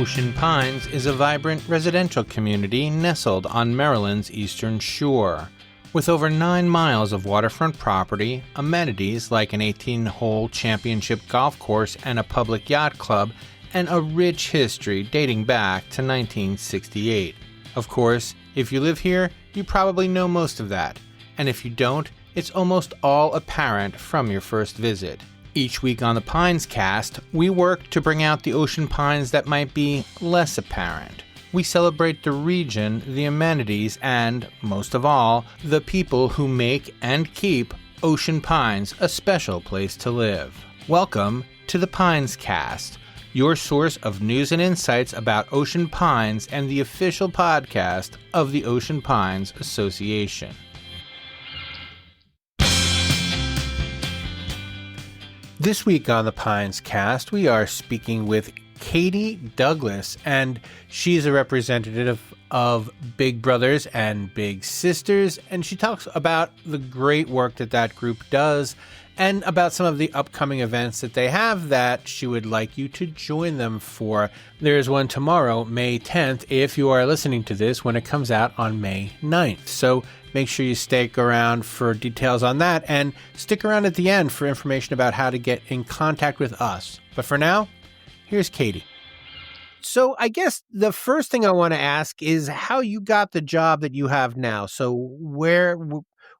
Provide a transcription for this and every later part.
Ocean Pines is a vibrant residential community nestled on Maryland's eastern shore. With over 9 miles of waterfront property, amenities like an 18-hole championship golf course and a public yacht club, and a rich history dating back to 1968. Of course, if you live here, you probably know most of that. And if you don't, it's almost all apparent from your first visit. Each week on the Pines Cast, we work to bring out the ocean pines that might be less apparent. We celebrate the region, the amenities, and, most of all, the people who make and keep Ocean Pines a special place to live. Welcome to the Pines Cast, your source of news and insights about ocean pines and the official podcast of the Ocean Pines Association. This week on the Pines Cast, we are speaking with Katie Douglas, and she's a representative of Big Brothers and Big Sisters, and she talks about the great work that group does and about some of the upcoming events that they have that she would like you to join them for. There's one tomorrow, May 10th, if you are listening to this when it comes out on May 9th. So make sure you stick around for details on that, and stick around at the end for information about how to get in contact with us. But for now, here's Katie. So I guess the first thing I want to ask is how you got the job that you have now. So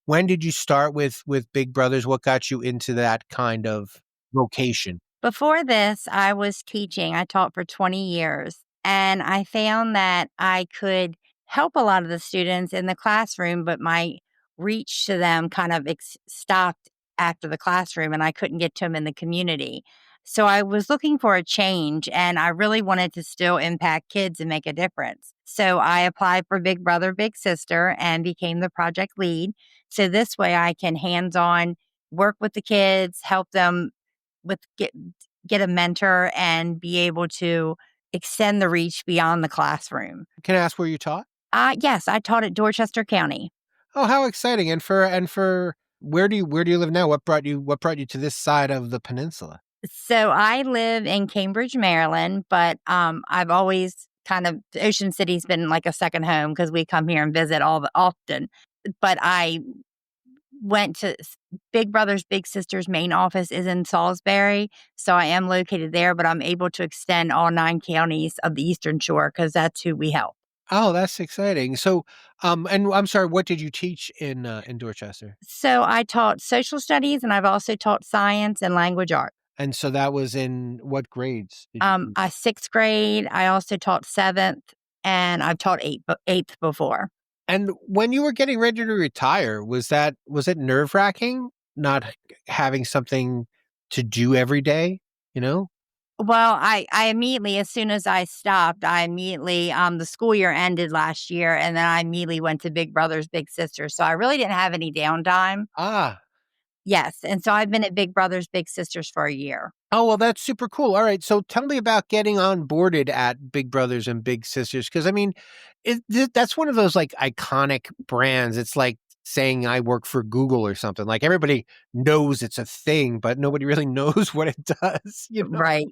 when did you start with Big Brothers? What got you into that kind of vocation? Before this, I was teaching. I taught for 20 years, and I found that I could help a lot of the students in the classroom, but my reach to them kind of stopped after the classroom, and I couldn't get to them in the community. So I was looking for a change, and I really wanted to still impact kids and make a difference. So I applied for Big Brother, Big Sister and became the project lead. So this way I can hands-on work with the kids, help them with get a mentor, and be able to extend the reach beyond the classroom. Can I ask where you taught? Yes, I taught at Dorchester County. Oh, how exciting! And for where do you live now? What brought you to this side of the peninsula? So I live in Cambridge, Maryland, but I've always the Ocean City's been like a second home because we come here and visit often. But I went to Big Brothers Big Sisters main office is in Salisbury, so I am located there, but I'm able to extend all 9 counties of the Eastern Shore because that's who we help. Oh, that's exciting. So, and I'm sorry, what did you teach in Dorchester? So I taught social studies, and I've also taught science and language art. And so that was in what grades? Did you teach? 6th grade. I also taught 7th, and I've taught 8th before. And when you were getting ready to retire, was it nerve-wracking not having something to do every day, you know? Well, I immediately, as soon as I stopped, the school year ended last year, and then I immediately went to Big Brothers, Big Sisters. So I really didn't have any downtime. Ah. Yes. And so I've been at Big Brothers, Big Sisters for a year. Oh, well, that's super cool. All right. So tell me about getting onboarded at Big Brothers and Big Sisters. Because, I mean, that's one of those, like, iconic brands. It's like saying I work for Google or something. Like, everybody knows it's a thing, but nobody really knows what it does, you know? Right.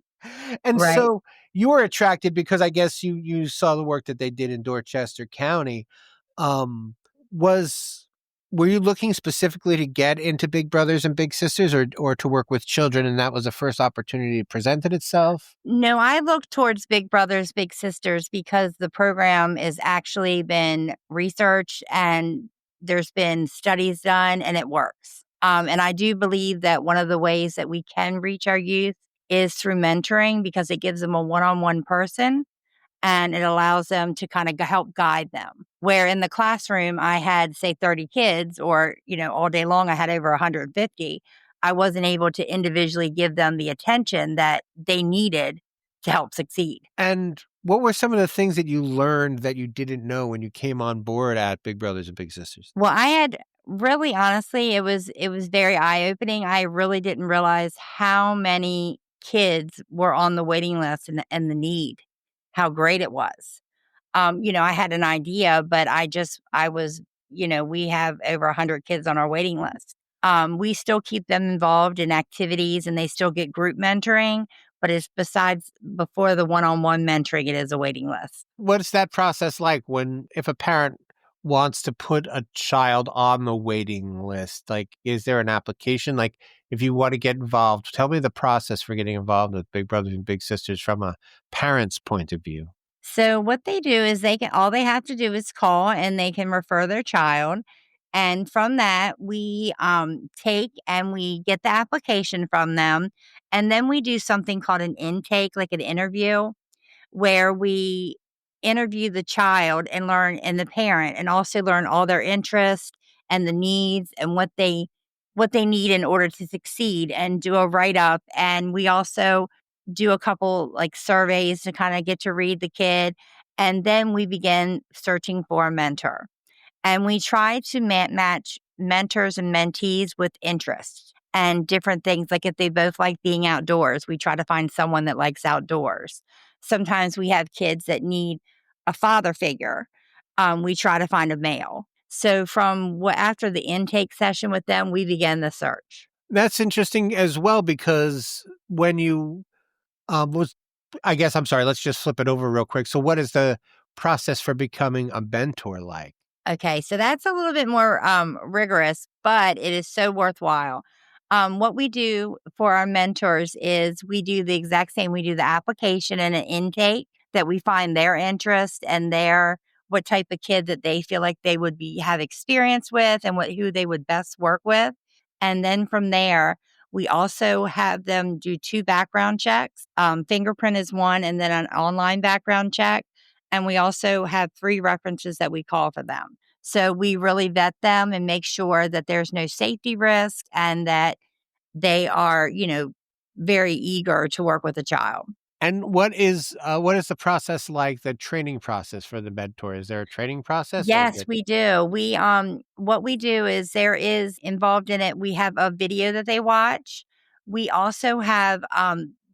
And Right. so you were attracted because I guess you saw the work that they did in Dorchester County. Um, Were you looking specifically to get into Big Brothers and Big Sisters or to work with children, and that was the first opportunity that presented itself? No, I looked towards Big Brothers, Big Sisters because the program has actually been researched and there's been studies done and it works. And I do believe that one of the ways that we can reach our youth is through mentoring because it gives them a one-on-one person and it allows them to kind of help guide them. Where in the classroom, I had, say, 30 kids or, all day long, I had over 150. I wasn't able to individually give them the attention that they needed to help succeed. And what were some of the things that you learned that you didn't know when you came on board at Big Brothers and Big Sisters? Well, I had really, honestly, it was very eye-opening. I really didn't realize how many kids were on the waiting list and the need, how great it was. I had an idea, but we have over 100 kids on our waiting list. We still keep them involved in activities and they still get group mentoring, but it's besides before the one-on-one mentoring, it is a waiting list. What's that process like when if a parent wants to put a child on the waiting list? Like, is there an application? Like, if you want to get involved, tell me the process for getting involved with Big Brothers and Big Sisters from a parent's point of view. So what they do is they have to do is call and they can refer their child. And from that, we take and we get the application from them. And then we do something called an intake, like an interview, where we interview the child and the parent and also learn all their interests and the needs and what they need in order to succeed and do a write up. And we also do a couple like surveys to kind of get to read the kid. And then we begin searching for a mentor. And we try to match mentors and mentees with interests and different things. Like if they both like being outdoors, we try to find someone that likes outdoors. Sometimes we have kids that need a father figure. We try to find a male. So after the intake session with them, we begin the search. That's interesting as well because when you was, I guess I'm sorry. Let's just flip it over real quick. So, what is the process for becoming a mentor like? Okay, so that's a little bit more rigorous, but it is so worthwhile. What we do for our mentors is we do the exact same. We do the application and an intake that we find their interest and their what type of kid that they feel like they would have experience with and who they would best work with. And then from there, we also have them do 2 background checks. Fingerprint is one, and then an online background check. And we also have 3 references that we call for them. So we really vet them and make sure that there's no safety risk and that they are, very eager to work with a child. And what is the process like? The training process for the mentor? Is there a training process, or is Yes, it? we do. What we do is there is involved in it. We have a video that they watch. We also have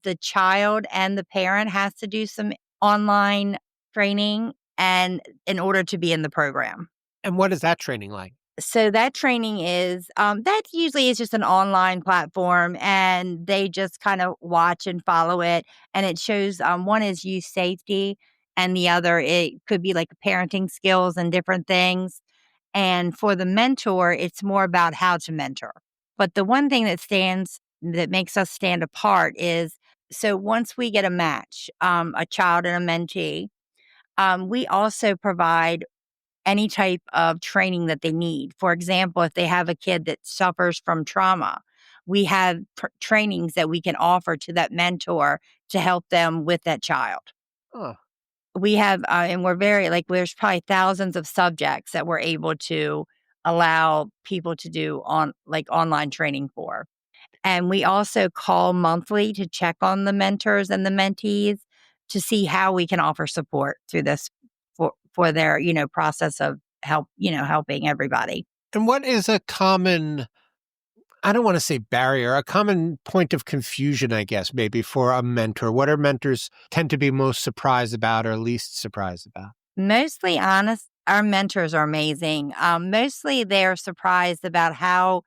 the child and the parent has to do some online training and in order to be in the program. And what is that training like? So that training is that usually is just an online platform and they just kind of watch and follow it. And it shows one is youth safety and the other it could be like parenting skills and different things. And for the mentor, it's more about how to mentor. But the one thing that makes us stand apart is so once we get a match, a child and a mentee, we also provide any type of training that they need. For example, if they have a kid that suffers from trauma, we have trainings that we can offer to that mentor to help them with that child. Oh, We have, and we're very like, there's probably thousands of subjects that we're able to allow people to do on like online training for. And we also call monthly to check on the mentors and the mentees to see how we can offer support through this for their, process of helping everybody. and what is a common? I don't want to say barrier, a common point of confusion, I guess, maybe for a mentor. What are mentors tend to be most surprised about or least surprised about? Mostly honest, our mentors are amazing. Mostly they're surprised about how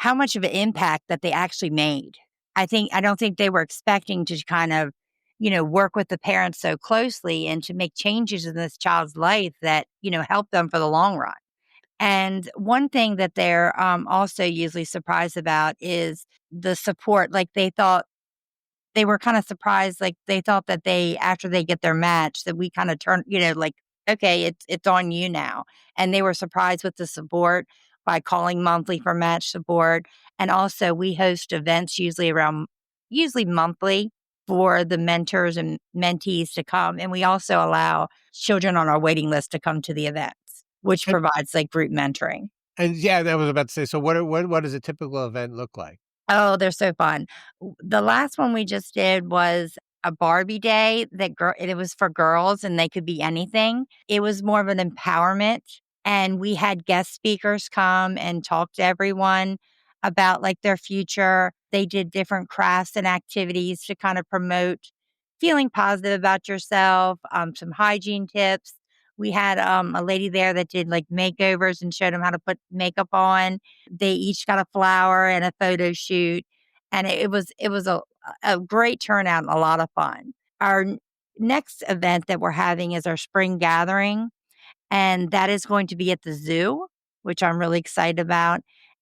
much of an impact that they actually made. I don't think they were expecting to kind of, work with the parents so closely and to make changes in this child's life that, help them for the long run. And one thing that they're also usually surprised about is the support. Like they were kind of surprised, like they thought that after they get their match, that we kind of turn, like, okay, it's on you now. And they were surprised with the support by calling monthly for match support. And also we host events usually monthly for the mentors and mentees to come. And we also allow children on our waiting list to come to the events, which And, provides like group mentoring. and yeah, I was about to say. So, what does a typical event look like? Oh, they're so fun. The last one we just did was a Barbie day and it was for girls and they could be anything. It was more of an empowerment and we had guest speakers come and talk to everyone about like their future. They did different crafts and activities to kind of promote feeling positive about yourself, some hygiene tips. We had a lady there that did like makeovers and showed them how to put makeup on. They each got a flower and a photo shoot. and it was a great turnout and a lot of fun. Our next event that we're having is our spring gathering, and that is going to be at the zoo, which I'm really excited about.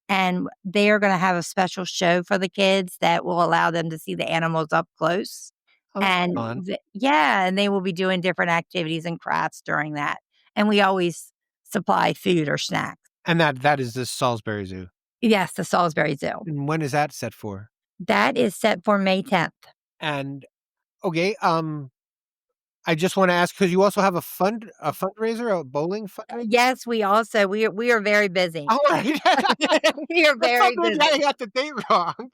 And they are going to have a special show for the kids that will allow them to see the animals up close. Oh, that's And fun. yeah, and they will be doing different activities and crafts during that. And we always supply food or snacks. And that is the Salisbury Zoo. Yes, the Salisbury Zoo. And when is that set for? That is set for May 10th. And okay, I just want to ask because you also have a fundraiser, a bowling fundraiser. Yes, we are very busy. All right, We are very maybe busy. I got the date wrong.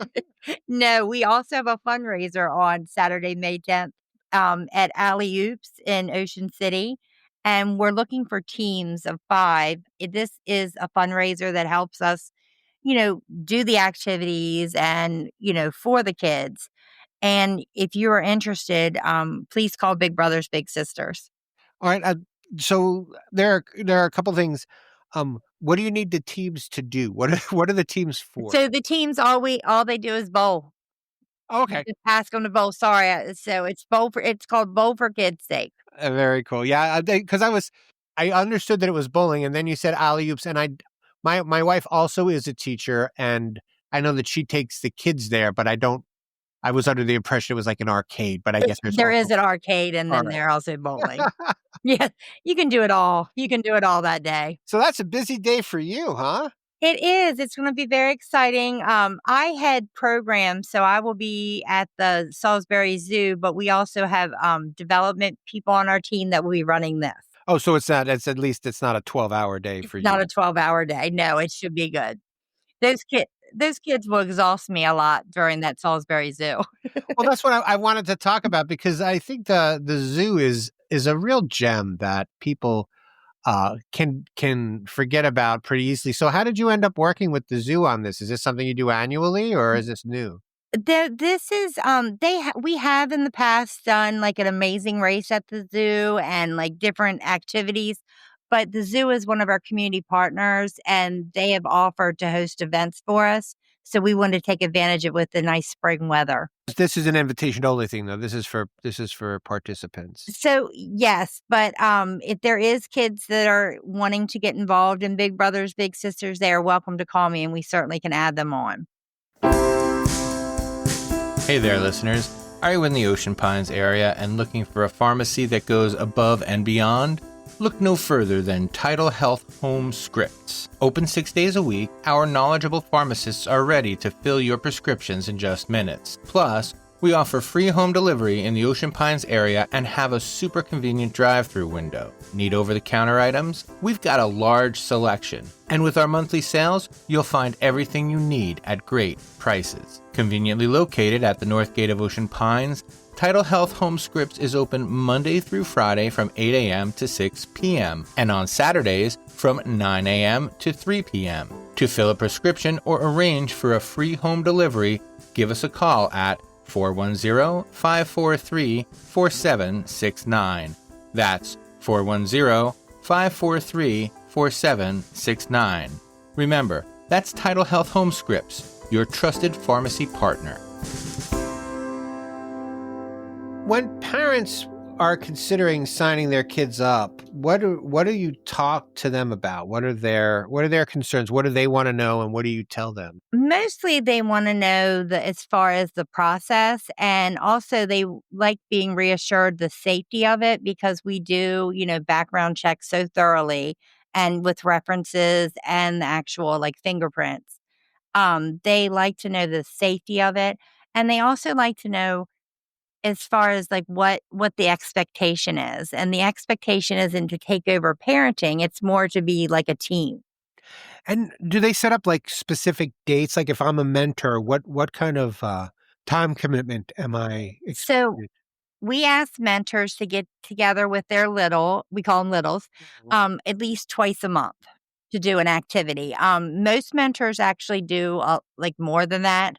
No, we also have a fundraiser on Saturday, May 10th, at Alley Oops in Ocean City. And we're looking for teams of 5. This is a fundraiser that helps us, do the activities and, for the kids. And if you are interested, please call Big Brothers Big Sisters. All right, so there are a couple things. What do you need the teams to do? What are the teams for? So the teams all they do is bowl. Okay, Just ask them to bowl. Sorry, so it's called Bowl for Kids' Sake. very cool. Yeah, because I understood that it was bowling, and then you said alley oops, and my wife also is a teacher, and I know that she takes the kids there, but I don't. I was under the impression it was like an arcade, but I guess There also is an arcade and all then right. they're also bowling. Yeah, you can do it all. You can do it all that day. So that's a busy day for you, huh? It is. It's gonna be very exciting. I had programs, so I will be at the Salisbury Zoo, but we also have, development people on our team that will be running this. Oh, so it's not. It's at least it's not a 12-hour day for Not you. a 12-hour day. No, it should be good. Those kids will exhaust me a lot during that Salisbury Zoo. Well, that's what I wanted to talk about because I think the zoo is a real gem that people can forget about pretty easily. So, how did you end up working with the zoo on this? Is this something you do annually, or is this new? This is we have in the past done like an amazing race at the zoo and like different activities, but the zoo is one of our community partners and they have offered to host events for us. So we wanted to take advantage of it with the nice spring weather. This is an invitation only thing, though. This is for participants. So yes, but if there is kids that are wanting to get involved in Big Brothers Big Sisters, they are welcome to call me and we certainly can add them on. Hey there, listeners. Are you in the Ocean Pines area and looking for a pharmacy that goes above and beyond? Look no further than Title Health Home Scripts. Open 6 days a week, our knowledgeable pharmacists are ready to fill your prescriptions in just minutes. Plus, we offer free home delivery in the Ocean Pines area and have a super convenient drive-through window. Need over-the-counter items? We've got a large selection. And with our monthly sales, you'll find everything you need at great prices. Conveniently located at the North Gate of Ocean Pines, Title Health Home Scripts is open Monday through Friday from 8 a.m. to 6 p.m. and on Saturdays from 9 a.m. to 3 p.m. To fill a prescription or arrange for a free home delivery, give us a call at 410-543-4769. That's 410-543-4769. Remember, that's Title Health Home Scripts, your trusted pharmacy partner. When parents are considering signing their kids up, what do you talk to them about? What are their concerns? What do they want to know, and what do you tell them? Mostly they want to know as far as the process, and also they like being reassured the safety of it because we do, background checks so thoroughly and with references and the actual like fingerprints. They like to know the safety of it, and they also like to know as far as like what the expectation is. And the expectation isn't to take over parenting, it's more to be like a team. And do they set up like specific dates? Like if I'm a mentor, what kind of time commitment am I So expected? we ask mentors to get together with their we call them littles, at least twice a month to do an activity. Most mentors actually do like more than that,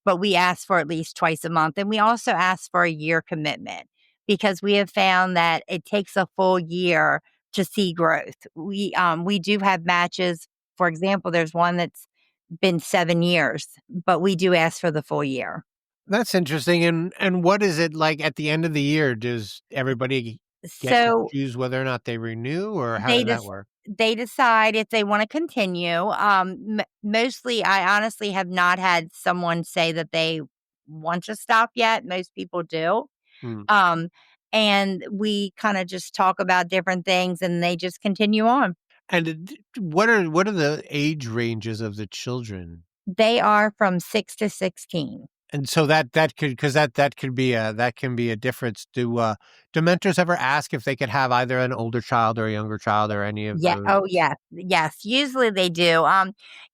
but we ask for at least twice a month. And we also ask for a year commitment because we have found that it takes a full year to see growth. We do have matches. For example, there's one that's been 7 years, but we do ask for the full year. That's interesting. And what is it like at the end of the year? Does everybody get to So choose whether or not they renew, or how they does that just work? they decide if they wanna continue. Mostly, I honestly have not had someone say that they want to stop yet. Most people do. Hmm. Um, and we kinda just talk about different things, and they just continue on. And what are the age ranges of the children? They are from 6 to 16. And so that could, because that could be a that can be a difference. Do mentors ever ask if they could have either an older child or a younger child or any of Yeah. those? Oh, yes. Yes. Usually they do.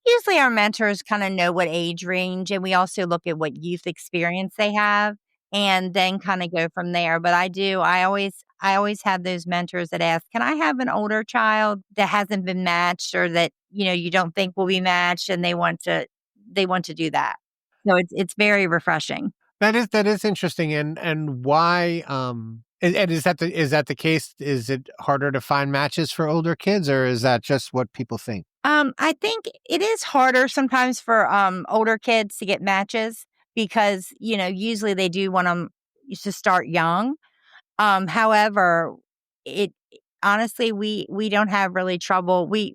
Usually our mentors kind of know what age range, and we also look at what youth experience they have, and then kind of go from there. But I always have those mentors that ask, "Can I have an older child that hasn't been matched, or that you don't think will be matched?" And they want to do that. So it's very refreshing. That is interesting. And why, and is that the case? Is it harder to find matches for older kids, or is that just what people think? I think it is harder sometimes for older kids to get matches because usually they do want them to start young. However, it honestly we don't have really trouble. We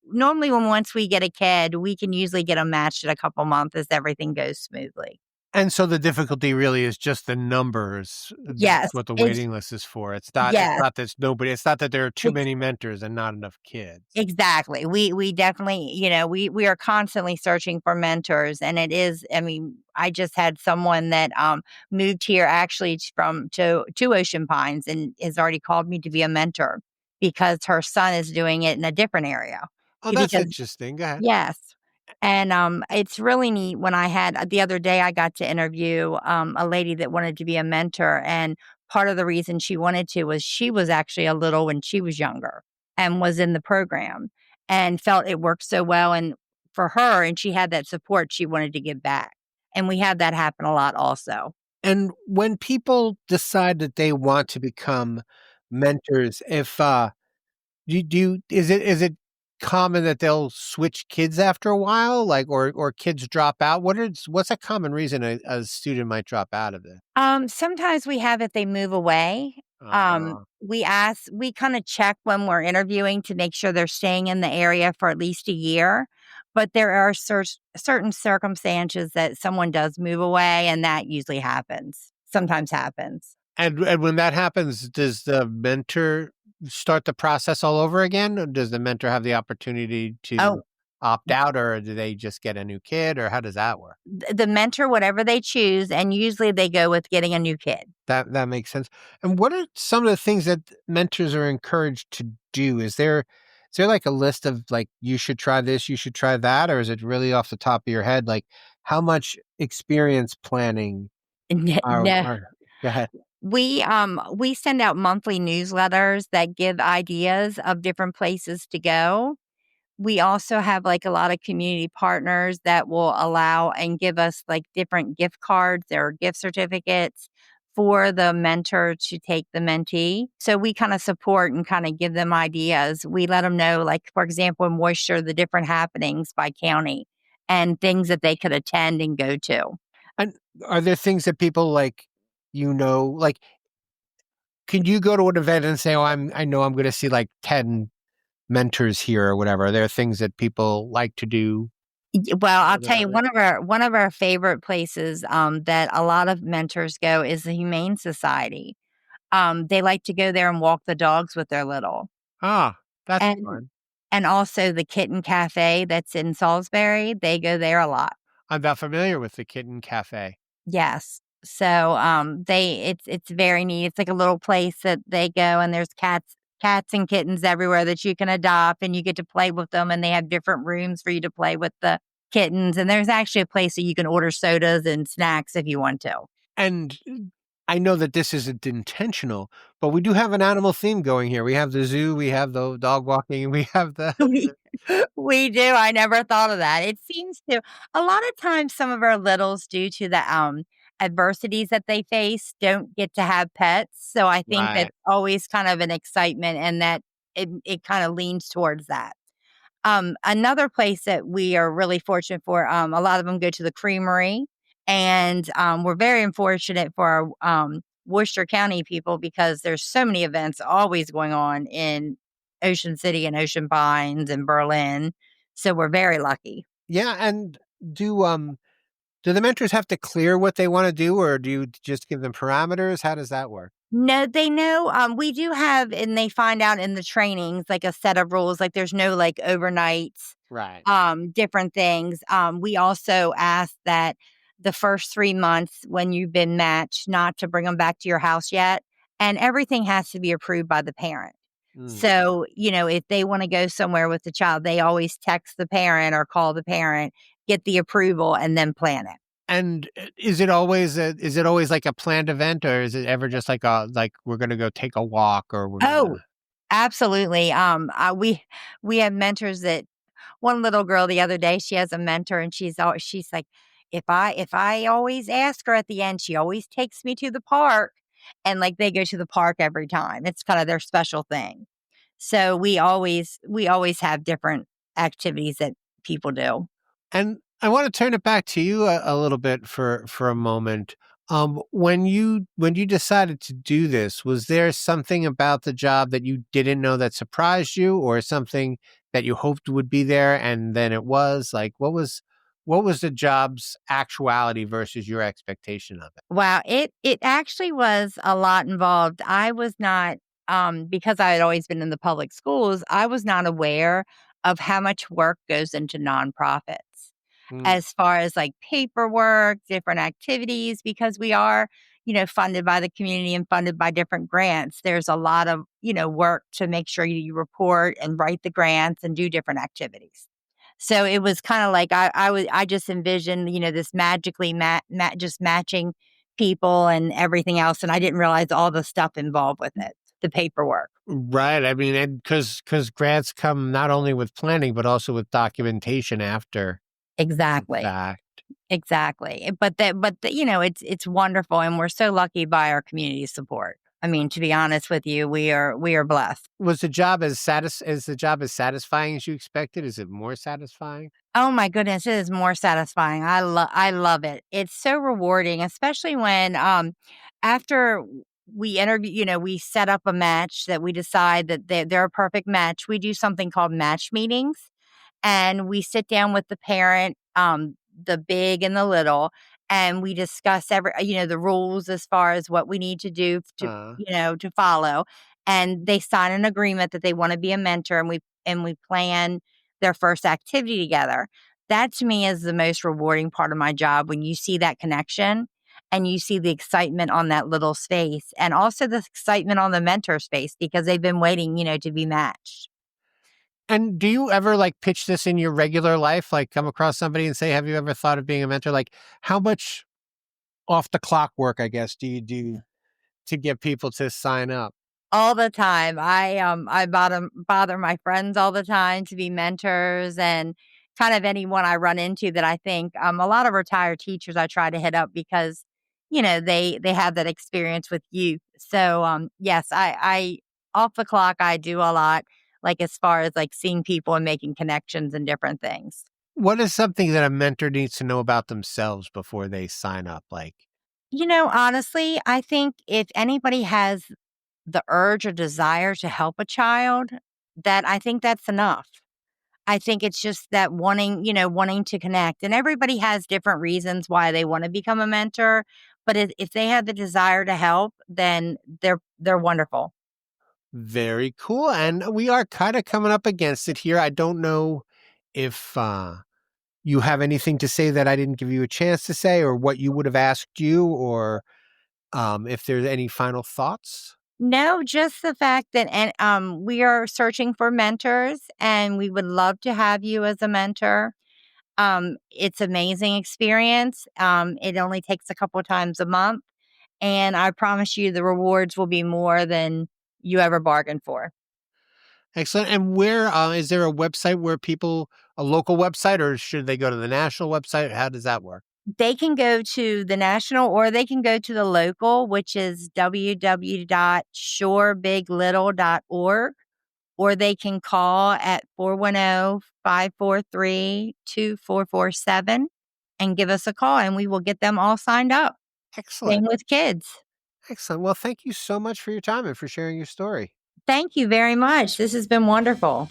normally when once we get a kid, we can usually get them matched in a couple months as everything goes smoothly. And so the difficulty really is just the numbers. That's Yes, what the it's waiting list is for. It's yes. not that nobody. It's not that there are too many mentors and not enough kids. Exactly. We definitely, we are constantly searching for mentors, and it is, I mean, I just had someone that moved here actually from to Ocean Pines and has already called me to be a mentor because her son is doing it in a different area. Oh, that's Because interesting. Go ahead. yes. And, it's really neat when I had the other day I got to interview, a lady that wanted to be a mentor, and part of the reason she wanted to was she was actually a little when she was younger and was in the program and felt it worked so well and for her, and she had that support, she wanted to give back. And we have that happen a lot also. And when people decide that they want to become mentors, if is it common that they'll switch kids after a while, like, or kids drop out? What's a common reason a student might drop out of it? Sometimes we have if they move away. Uh, We kinda check when we're interviewing to make sure they're staying in the area for at least a year, but there are certain circumstances that someone does move away, and that usually happens, sometimes happens. and when that happens, does the mentor start the process all over again? Or does the mentor have the opportunity to Oh, opt out, or do they just get a new kid, or how does that work? the mentor, whatever they choose, and usually they go with getting a new kid. That makes sense. And what are some of the things that mentors are encouraged to do? Is there like a list of, like, you should try this, you should try that, or is it really off the top of your head? Like, how much experience planning No. are go ahead. We send out monthly newsletters that give ideas of different places to go. We also have, like, a lot of community partners that will allow and give us, like, different gift cards or gift certificates for the mentor to take the mentee. So we kinda support and kinda give them ideas. We let them know, like, for example, in Moisture, the different happenings by county and things that they could attend and go to. And are there things that people, like, like, can you go to an event and say, "Oh, I know I'm gonna see, like, 10 mentors here," or whatever? Are there things that people like to do Well, I'll more than tell you others? one of our favorite places, that a lot of mentors go is the Humane Society. They like to go there and walk the dogs with their little. Ah, that's And fun. and also the Kitten Cafe that's in Salisbury, they go there a lot. I'm not familiar with the Kitten Cafe. Yes. So, it's very neat. It's like a little place that they go and there's cats and kittens everywhere that you can adopt and you get to play with them, and they have different rooms for you to play with the kittens, and there's actually a place that you can order sodas and snacks if you want to. And I know that this isn't intentional, but we do have an animal theme going here. We have the zoo, we have the dog walking, and we have the We we do, I never thought of that. It seems to a lot of times some of our littles, due to the, adversities that they face, don't get to have pets, so I think right. that's always kind of an excitement and that it kinda leans towards that. Another place that we are really fortunate for, a lot of them go to the creamery, and we're very unfortunate for our Worcester County people because there's so many events always going on in Ocean City and Ocean Pines and Berlin. So we're very lucky. Yeah, and do do the mentors have to clear what they want to do, or do you just give them parameters? How does that work? No, they know, we do have, and they find out in the trainings, like a set of rules, like there's no like overnights, Right. different things. We also ask that the first 3 months when you've been matched, not to bring them back to your house yet, and everything has to be approved by the parent. Mm. So, if they wanna go somewhere with the child, they always text the parent or call the parent, get the approval, and then plan it. And is it always like a planned event, or is it ever just like a like we're gonna go take a walk, or we're Oh, gonna absolutely. We have mentors that one little girl the other day, she has a mentor and she's like, if I always ask her at the end, she always takes me to the park. And like they go to the park every time. It's kind of their special thing. So we always have different activities that people do. And I want to turn it back to you a little bit for a moment. When you decided to do this, was there something about the job that you didn't know that surprised you, or something that you hoped would be there and then it was? Like, what was the job's actuality versus your expectation of it? Wow, it actually was a lot involved. I was not, because I had always been in the public schools, I was not aware of how much work goes into nonprofits Mm. as far as like paperwork, different activities, because we are, funded by the community and funded by different grants. There's a lot of, work to make sure you report and write the grants and do different activities. So it was kinda like I just envisioned, this magically just matching people and everything else, and I didn't realize all the stuff involved with it, the paperwork. Right. I mean, and because grants come not only with planning, but also with documentation after the Exactly, fact. exactly. But it's wonderful, and we're so lucky by our community support. I mean, to be honest with you, we are blessed. Was the job is the job as satisfying as you expected? Is it more satisfying? Oh my goodness, it is more satisfying. I love it. It's so rewarding, especially when after we interview, we set up a match that we decide that they're a perfect match. We do something called match meetings, and we sit down with the parent, the big and the little, and we discuss the rules as far as what we need to do Uh, to follow. And they sign an agreement that they want to be a mentor, and we plan their first activity together. That to me is the most rewarding part of my job when you see that connection and you see the excitement on that little space and also the excitement on the mentor space because they've been waiting, to be matched. and do you ever like pitch this in your regular life? Like come across somebody and say, "Have you ever thought of being a mentor?" Like how much off the clock work, I guess, do you do to get people to sign up? All the time. I bother my friends all the time to be mentors and kind of anyone I run into that I think a lot of retired teachers I try to hit up because, they have that experience with youth. So yes, I off the clock I do a lot, like as far as like seeing people and making connections and different things. What is something that a mentor needs to know about themselves before they sign up? Like, Honestly, I think if anybody has the urge or desire to help a child, that I think that's enough. I think it's just that wanting to connect. And everybody has different reasons why they want to become a mentor. But if they have the desire to help, then they're wonderful. very cool. And we are kind of coming up against it here. I don't know if you have anything to say that I didn't give you a chance to say, or what you would have asked you, or if there's any final thoughts. No, just the fact that and we are searching for mentors and we would love to have you as a mentor. It's amazing experience. It only takes a couple times a month. And I promise you the rewards will be more than you ever bargained for. Excellent. And where is there a website where people, a local website, or should they go to the national website? How does that work? They can go to the national or they can go to the local, which is www.shorebiglittle.org. or they can call at 410-543-2447 and give us a call, and we will get them all signed up. Same Excellent. with kids. Excellent. Well, thank you so much for your time and for sharing your story. Thank you very much. This has been wonderful.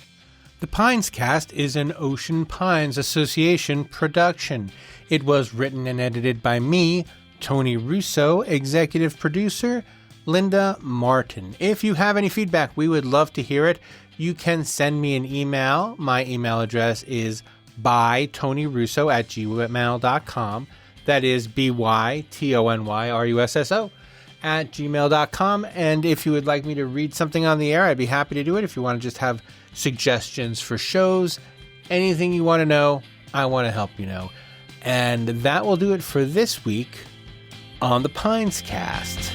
The Pines Cast is an Ocean Pines Association production. It was written and edited by me, Tony Russo, executive producer, Linda Martin. If you have any feedback, we would love to hear it. You can send me an email. My email address is bytonyrusso@gmail.com. That is bytonyrusso@gmail.com. And if you would like me to read something on the air, I'd be happy to do it. If you want to just have suggestions for shows, anything you want to know, I want to help you know. And that will do it for this week on the Pines Cast.